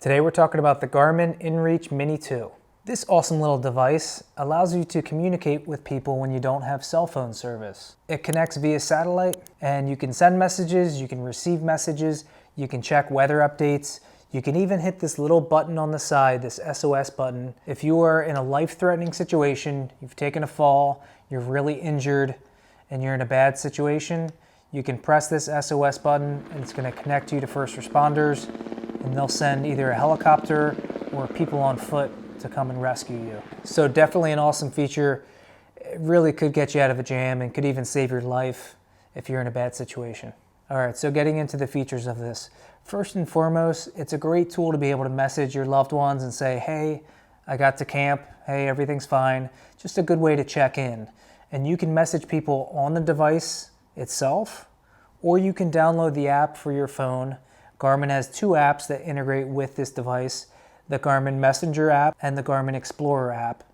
Today we're talking about the Garmin InReach Mini 2. This awesome little device allows you to communicate with people when you don't have cell phone service. It connects via satellite and you can send messages, you can receive messages, you can check weather updates, you can even hit this little button on the side, this SOS button. If you are in a life-threatening situation, you've taken a fall, you're really injured, and you're in a bad situation, you can press this SOS button and it's going to connect you to first responders, and they'll send either a helicopter or people on foot to come and rescue you. So definitely an awesome feature. It really could get you out of a jam and could even save your life if you're in a bad situation. All right, so getting into the features of this. First and foremost, it's a great tool to be able to message your loved ones and say, hey, I got to camp, hey, everything's fine. Just a good way to check in. And you can message people on the device itself, or you can download the app for your phone. Garmin has two apps that integrate with this device, the Garmin Messenger app and the Garmin Explorer app.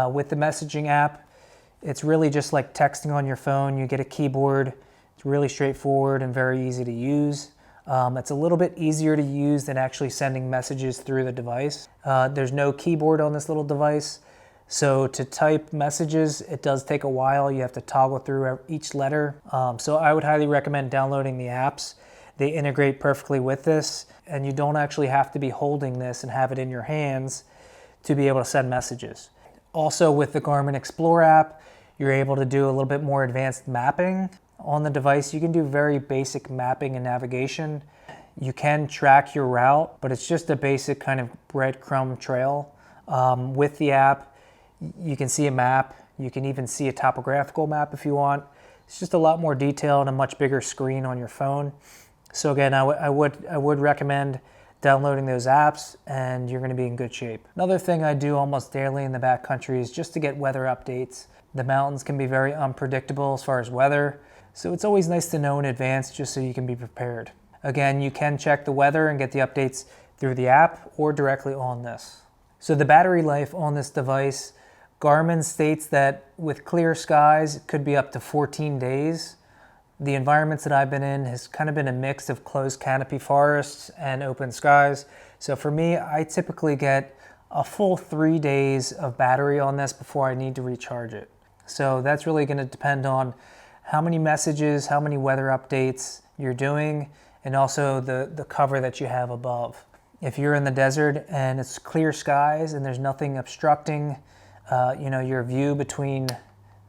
With the messaging app, it's really just like texting on your phone. You get a keyboard. It's really straightforward and very easy to use. It's a little bit easier to use than actually sending messages through the device. There's no keyboard on this little device, so to type messages, it does take a while. You have to toggle through each letter. So I would highly recommend downloading the apps. They integrate perfectly with this, and you don't actually have to be holding this and have it in your hands to be able to send messages. Also with the Garmin Explorer app, you're able to do a little bit more advanced mapping on the device. You can do very basic mapping and navigation. You can track your route, but it's just a basic kind of breadcrumb trail. With the app, you can see a map. You can even see a topographical map if you want. It's just a lot more detail and a much bigger screen on your phone. So again, I would recommend downloading those apps, and you're going to be in good shape. Another thing I do almost daily in the backcountry is just to get weather updates. The mountains can be very unpredictable as far as weather, so it's always nice to know in advance just so you can be prepared. Again, you can check the weather and get the updates through the app or directly on this. So the battery life on this device, Garmin states that with clear skies, it could be up to 14 days. The environments that I've been in has kind of been a mix of closed canopy forests and open skies. So for me, I typically get a full 3 days of battery on this before I need to recharge it. So that's really going to depend on how many messages, how many weather updates you're doing, and also the cover that you have above. If you're in the desert and it's clear skies and there's nothing obstructing your view between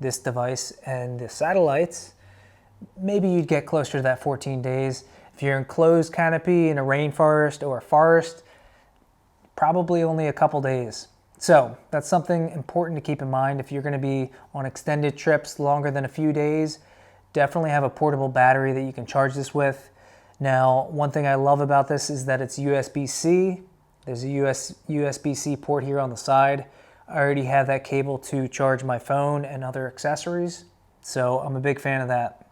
this device and the satellites, maybe you'd get closer to that 14 days. If you're in closed canopy in a rainforest or a forest, probably only a couple days. So that's something important to keep in mind. If you're going to be on extended trips longer than a few days, definitely have a portable battery that you can charge this with. Now, one thing I love about this is that it's USB-C. There's a USB-C port here on the side. I already have that cable to charge my phone and other accessories, so I'm a big fan of that.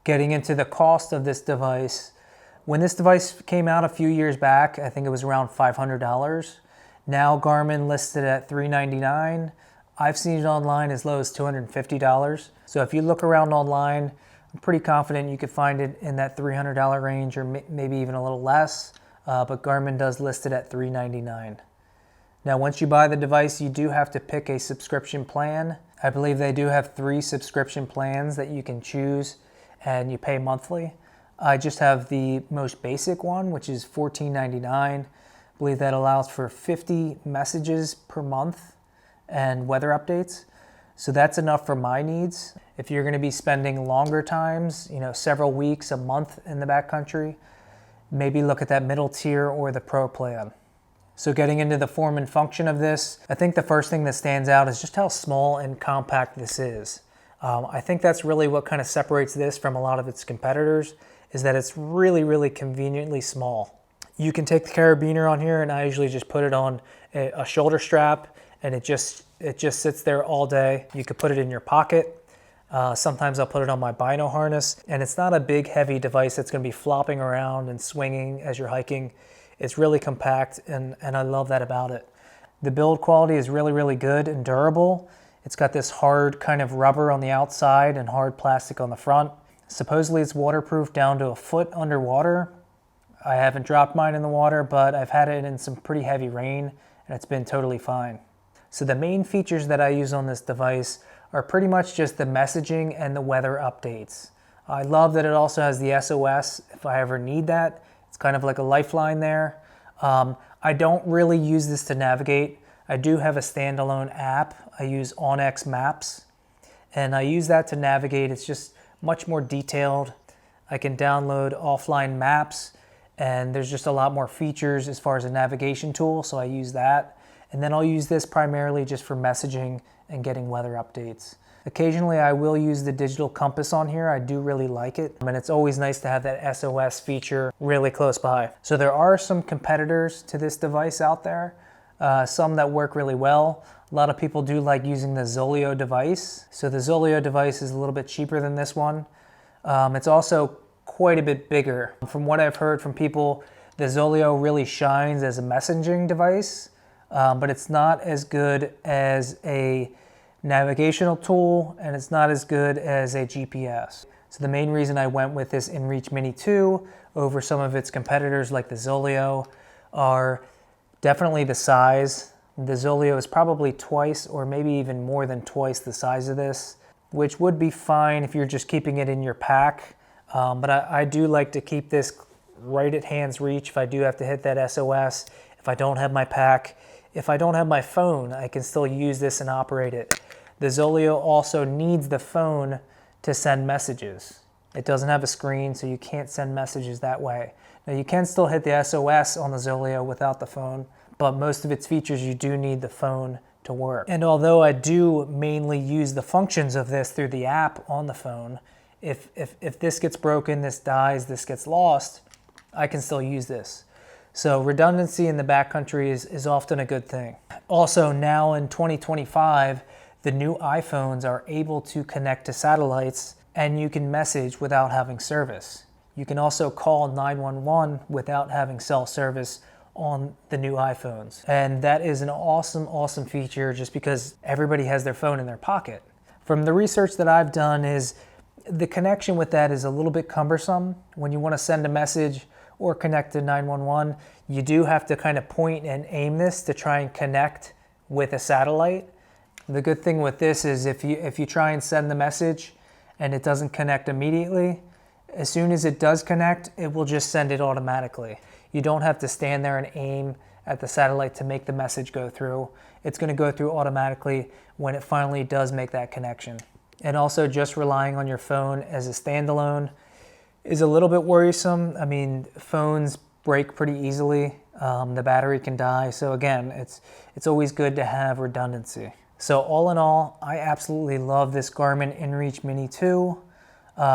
Getting into the cost of this device. When this device came out a few years back, I think it was around $500. Now Garmin listed at $399. I've seen it online as low as $250. So if you look around online, I'm pretty confident you could find it in that $300 range or maybe even a little less, but Garmin does list it at $399. Now once you buy the device, you do have to pick a subscription plan. I believe they do have 3 subscription plans that you can choose, and you pay monthly. I just have the most basic one, which is $14.99. I believe that allows for 50 messages per month and weather updates. So that's enough for my needs. If you're going to be spending longer times, several weeks, a month in the backcountry, maybe look at that middle tier or the Pro plan. So getting into the form and function of this, I think the first thing that stands out is just how small and compact this is. I think that's really what kind of separates this from a lot of its competitors, is that it's really, really conveniently small. You can take the carabiner on here, and I usually just put it on a shoulder strap, and it just sits there all day. You could put it in your pocket. Sometimes I'll put it on my bino harness, and it's not a big, heavy device that's going to be flopping around and swinging as you're hiking. It's really compact, and I love that about it. The build quality is really, really good and durable. It's got this hard kind of rubber on the outside and hard plastic on the front. Supposedly it's waterproof down to a foot underwater. I haven't dropped mine in the water, but I've had it in some pretty heavy rain and it's been totally fine. So the main features that I use on this device are pretty much just the messaging and the weather updates. I love that it also has the SOS if I ever need that. It's kind of like a lifeline there. I don't really use this to navigate. I do have a standalone app. I use onX Maps, and I use that to navigate. It's just much more detailed. I can download offline maps, and there's just a lot more features as far as a navigation tool, so I use that. And then I'll use this primarily just for messaging and getting weather updates. Occasionally I will use the digital compass on here. I do really like it, and it's always nice to have that SOS feature really close by. So there are some competitors to this device out there, some that work really well. A lot of people do like using the Zolio device. So the Zolio device is a little bit cheaper than this one. It's also quite a bit bigger. From what I've heard from people, the Zolio really shines as a messaging device, but it's not as good as a navigational tool, and it's not as good as a GPS. So the main reason I went with this InReach Mini 2 over some of its competitors like the Zolio are definitely the size. The Zolio is probably twice or maybe even more than twice the size of this, which would be fine if you're just keeping it in your pack. But I do like to keep this right at hand's reach if I do have to hit that SOS, if I don't have my pack. If I don't have my phone, I can still use this and operate it. The Zolio also needs the phone to send messages. It doesn't have a screen, so you can't send messages that way. Now you can still hit the SOS on the Zolio without the phone, but most of its features you do need the phone to work. And although I do mainly use the functions of this through the app on the phone, if this gets broken, this dies, this gets lost, I can still use this. So redundancy in the backcountry is often a good thing. Also, now in 2025, the new iPhones are able to connect to satellites and you can message without having service. You can also call 911 without having cell service on the new iPhones. And that is an awesome, awesome feature just because everybody has their phone in their pocket. From the research that I've done is the connection with that is a little bit cumbersome. When you want to send a message or connect to 911, you do have to kind of point and aim this to try and connect with a satellite. The good thing with this is if you try and send the message and it doesn't connect immediately, as soon as it does connect, it will just send it automatically. You don't have to stand there and aim at the satellite to make the message go through. It's going to go through automatically when it finally does make that connection. And also just relying on your phone as a standalone is a little bit worrisome. I mean, phones break pretty easily. The battery can die. So again, it's always good to have redundancy. So all in all, I absolutely love this Garmin InReach Mini 2.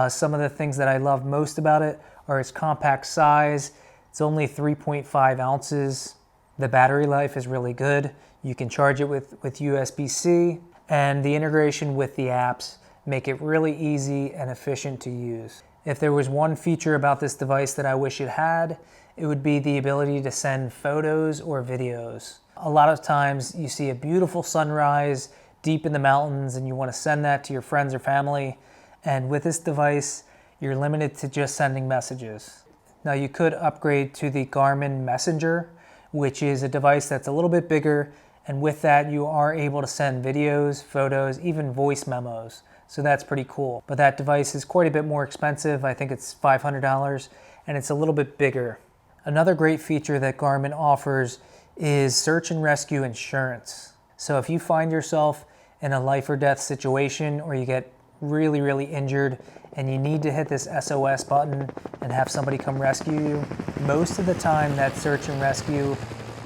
Some of the things that I love most about it are its compact size. It's only 3.5 ounces. The battery life is really good. You can charge it with USB-C, and the integration with the apps make it really easy and efficient to use. If there was one feature about this device that I wish it had, it would be the ability to send photos or videos. A lot of times you see a beautiful sunrise deep in the mountains and you want to send that to your friends or family, and with this device, you're limited to just sending messages. Now you could upgrade to the Garmin Messenger, which is a device that's a little bit bigger, and with that you are able to send videos, photos, even voice memos. So that's pretty cool. But that device is quite a bit more expensive. I think it's $500, and it's a little bit bigger. Another great feature that Garmin offers is search and rescue insurance. So if you find yourself in a life or death situation, or you get really, really injured and you need to hit this SOS button and have somebody come rescue you, most of the time that search and rescue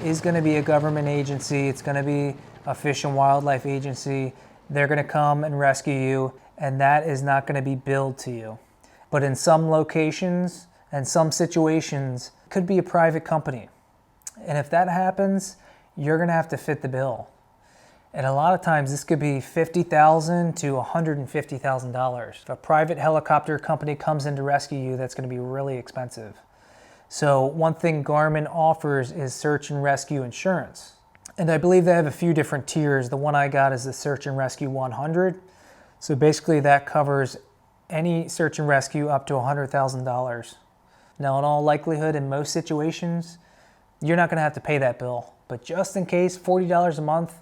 is going to be a government agency. It's going to be a fish and wildlife agency. They're going to come and rescue you, and that is not going to be billed to you. But in some locations and some situations, it could be a private company. And if that happens, you're going to have to fit the bill. And a lot of times this could be $50,000 to $150,000. If a private helicopter company comes in to rescue you, that's going to be really expensive. So one thing Garmin offers is search and rescue insurance. And I believe they have a few different tiers. The one I got is the Search and Rescue 100. So basically that covers any search and rescue up to $100,000. Now, in all likelihood, in most situations, you're not going to have to pay that bill. But just in case, $40 a month,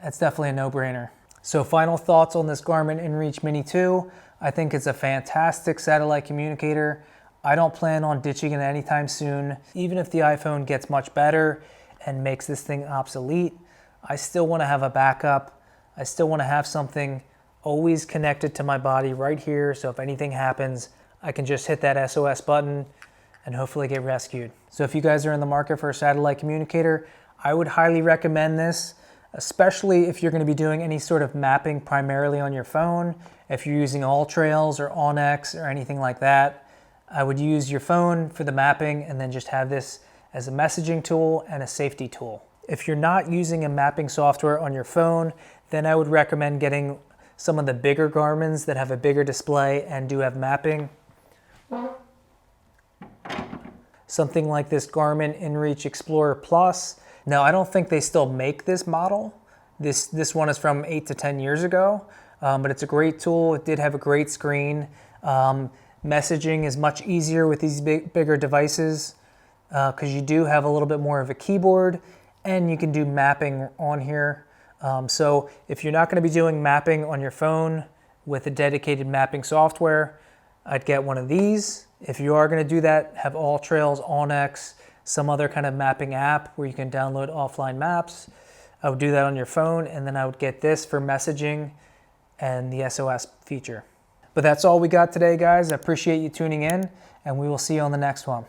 that's definitely a no-brainer. So final thoughts on this Garmin InReach Mini 2. I think it's a fantastic satellite communicator. I don't plan on ditching it anytime soon. Even if the iPhone gets much better and makes this thing obsolete, I still want to have a backup. I still want to have something always connected to my body right here, so if anything happens, I can just hit that SOS button and hopefully get rescued. So if you guys are in the market for a satellite communicator, I would highly recommend this, especially if you're going to be doing any sort of mapping primarily on your phone. If you're using AllTrails or OnX or anything like that, I would use your phone for the mapping and then just have this as a messaging tool and a safety tool. If you're not using a mapping software on your phone, then I would recommend getting some of the bigger Garmins that have a bigger display and do have mapping. Something like this Garmin InReach Explorer Plus. Now, I don't think they still make this model. This one is from 8 to 10 years ago, but it's a great tool. It did have a great screen. Messaging is much easier with these bigger devices because you do have a little bit more of a keyboard and you can do mapping on here. So if you're not going to be doing mapping on your phone with a dedicated mapping software, I'd get one of these. If you are going to do that, have AllTrails, OnX, some other kind of mapping app where you can download offline maps. I would do that on your phone, and then I would get this for messaging and the SOS feature. But that's all we got today, guys. I appreciate you tuning in, and we will see you on the next one.